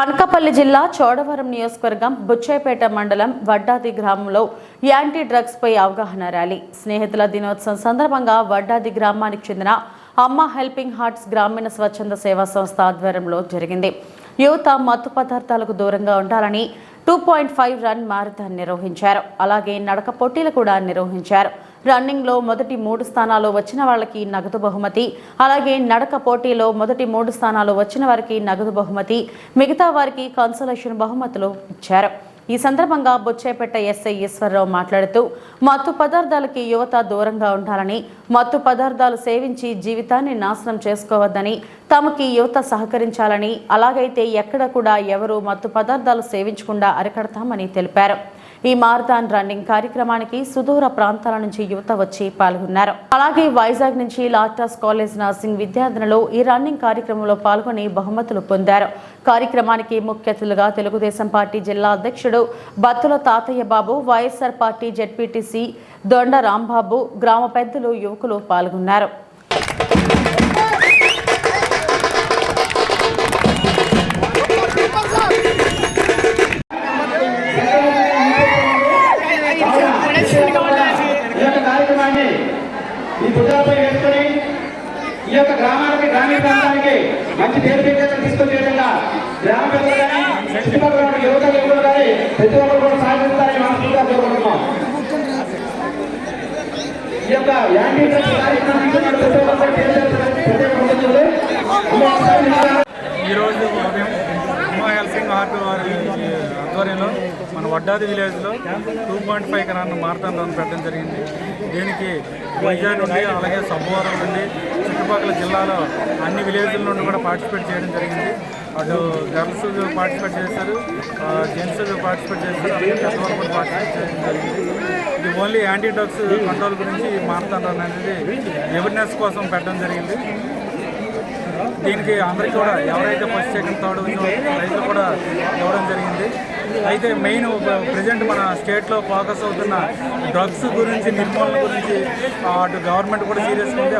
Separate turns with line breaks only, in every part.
అనకాపల్లి జిల్లా చోడవరం నియోజకవర్గం బుచ్చేపేట మండలం వడ్డాది గ్రామంలో యాంటీ డ్రగ్స్ పై అవగాహన ర్యాలీ. స్నేహితుల దినోత్సవం సందర్భంగా వడ్డాది గ్రామానికి చెందిన అమ్మ హెల్పింగ్ హార్ట్స్ గ్రామీణ స్వచ్ఛంద సేవా సంస్థ ఆధ్వర్యంలో జరిగింది. యువత మత్తు పదార్థాలకు దూరంగా ఉండాలని 2.5 రన్ మారథాన్ నిర్వహించారు. అలాగే నడక పోటీలు కూడా నిర్వహించారు. రన్నింగ్ లో మొదటి 3 స్థానాలు వచ్చిన వాళ్ళకి నగదు బహుమతి, అలాగే నడక పోటీలో మొదటి 3 స్థానాలు వచ్చిన వారికి నగదు బహుమతి, మిగతా వారికి కన్సోలేషన్ బహుమతులు ఇచ్చారు. ఈ సందర్భంగా బుచ్చేపేట ఎస్ఐ ఈశ్వరరావు మాట్లాడుతూ మత్తు పదార్థాలకి యువత దూరంగా ఉండాలని, మత్తు పదార్థాలు సేవించి జీవితాన్ని నాశనం చేసుకోవద్దని, తమకి యువత సహకరించాలని, అలాగైతే ఎక్కడ కూడా ఎవరు మత్తు పదార్థాలు సేవించకుండా అరికడతామని తెలిపారు. ఈ మారథాన్ రన్నింగ్ కార్యక్రమానికి సుదూర ప్రాంతాల నుంచి యువత వచ్చి పాల్గొన్నారు. అలాగే వైజాగ్ నుంచి లాటాస్ కాలేజ్ నర్సింగ్ విద్యార్థులు ఈ రన్నింగ్ కార్యక్రమంలో పాల్గొని బహుమతులు పొందారు. కార్యక్రమానికి ముఖ్య అతిథులుగా తెలుగుదేశం పార్టీ జిల్లా అధ్యక్షుడు బత్తుల తాతయ్య బాబు, వైఎస్ఆర్ పార్టీ జెడ్పీటీసీ దొండ రాంబాబు, గ్రామ పెద్దలు, యువకులు పాల్గొన్నారు.
ఈ భుజాలపై వేసుకుని ఈ యొక్క గ్రామానికి గ్రామీణ ప్రాంతానికి మంచి పేరు ప్రఖ్యాతలు తీసుకొచ్చే విధంగా గ్రామ పెద్దలు కానీ చుట్టుపక్కల యువత యువకులు కానీ ప్రతి ఒక్కరు కూడా సాధిస్తారని మనస్ఫూర్తిగా కోరుకుంటున్నాం. ఈ యొక్క యాంటీ డ్రగ్స్ కార్యక్రమానికి ప్రతి ఒక్కరు
ఈరోజు ఉదయం అమ్మ హెల్పింగ్ హార్ట్ వారి ఆధ్వర్యంలో మన వడ్డాది విలేజ్లో 2.5 రన్ మారథాన్ రన్ పెట్టడం జరిగింది. దీనికి వైజాగ్ నుండి, అలాగే సబ్బవరం నుండి, చుట్టుపక్కల జిల్లాలో అన్ని విలేజ్ల నుండి కూడా పార్టిసిపేట్ చేయడం జరిగింది. అటు గర్ల్స్ పార్టిసిపేట్ చేశారు, జెంట్స్ పార్టిసిపేట్ చేశారు, అలాగే పెద్దవాళ్ళు కూడా పార్టిసిపేట్ చేయడం జరిగింది. ఇది ఓన్లీ యాంటీ డ్రగ్స్ కంట్రోల్ గురించి మారథాన్ రన్ అనేది అవేర్నెస్ కోసం పెట్టడం జరిగింది. దీనికి అందరికీ కూడా ఎవరైతే ఫస్ట్ సెకండ్ థర్డ్ రైతులు కూడా ఇవ్వడం జరిగింది. అయితే మెయిన్ ప్రజెంట్ మన స్టేట్లో ఫోకస్ అవుతున్న డ్రగ్స్ గురించి, నిర్మూలన గురించి అటు గవర్నమెంట్ కూడా సీరియస్గా ఉంది,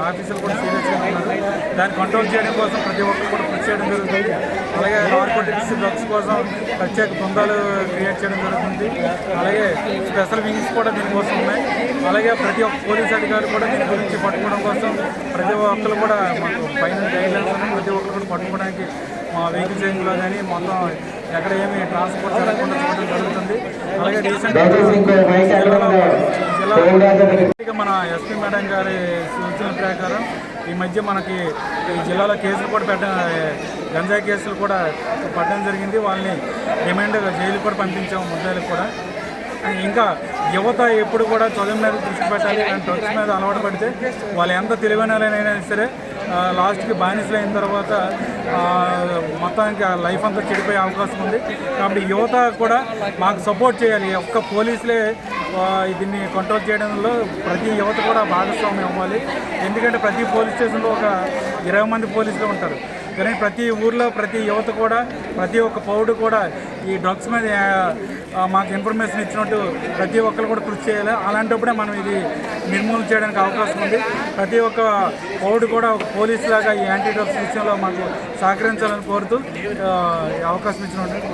ఆఫీసులు కూడా సీరియస్గా ఉన్నారు. దాన్ని కంట్రోల్ చేయడం కోసం ప్రతి ఒక్కరు కూడా కృషి చేయడం జరుగుతుంది. అలాగే నార్కోటిక్స్ డ్రగ్స్ కోసం ప్రత్యేక బృందాలు క్రియేట్ చేయడం జరుగుతుంది. అలాగే స్పెషల్ వింగ్స్ కూడా దీనికోసం ఉన్నాయి. అలాగే ప్రతి ఒక్క పోలీస్ అధికారులు కూడా దీని గురించి పట్టుకోవడం కోసం ప్రతి ఒక్కరు కూడా మాకు పైన గైడ్లైన్స్ ఉన్నాయి. ప్రతి ఒక్కరు కూడా పట్టుకోవడానికి మా వెహికల్ చేంజ్లో కానీ మొత్తం ఎక్కడ ఏమి ట్రాన్స్పోర్ట్ జరగకుండా చూడడం జరుగుతుంది. అలాగే రీసెంట్గా మన ఎస్పీ మేడం గారి సూచనల ప్రకారం ఈ మధ్య మనకి ఈ జిల్లాలో కేసులు కూడా గంజాయి కేసులు కూడా పడడం జరిగింది. వాళ్ళని రిమైండ్ జైలు కూడా పంపించాము, ముద్దాయిలకు కూడా. ఇంకా యువత ఎప్పుడు కూడా చదువు మీద దృష్టి పెట్టాలి, అండ్ డ్రగ్స్ మీద అలవాటు పడితే వాళ్ళు ఎంత తెలివైనైనా సరే లాస్ట్కి బానిసలు అయిన తర్వాత మొత్తానికి లైఫ్ అంతా చెడిపోయే అవకాశం ఉంది. కాబట్టి యువత కూడా మాకు సపోర్ట్ చేయాలి. ఒక్క పోలీసులే దీన్ని కంట్రోల్ చేయడంలో ప్రతి యువత కూడా భాగస్వామ్యం అవ్వాలి. ఎందుకంటే ప్రతి పోలీస్ స్టేషన్లో ఒక 20 మంది పోలీసులు ఉంటారు. కానీ ప్రతి ఊర్లో ప్రతి యువత కూడా, ప్రతి ఒక్క పౌరుడు కూడా ఈ డ్రగ్స్ మీద మాకు ఇన్ఫర్మేషన్ ఇచ్చినట్టు ప్రతి ఒక్కరు కూడా కృషి చేయాలి. అలాంటప్పుడే మనం ఇది నిర్మూలన చేయడానికి అవకాశం ఉంది. ప్రతి ఒక్క పౌరుడు కూడా ఒక పోలీసు లాగా ఈ యాంటీ డ్రగ్స్ విషయంలో మాకు సహకరించాలని కోరుతూ అవకాశం ఇచ్చినట్టు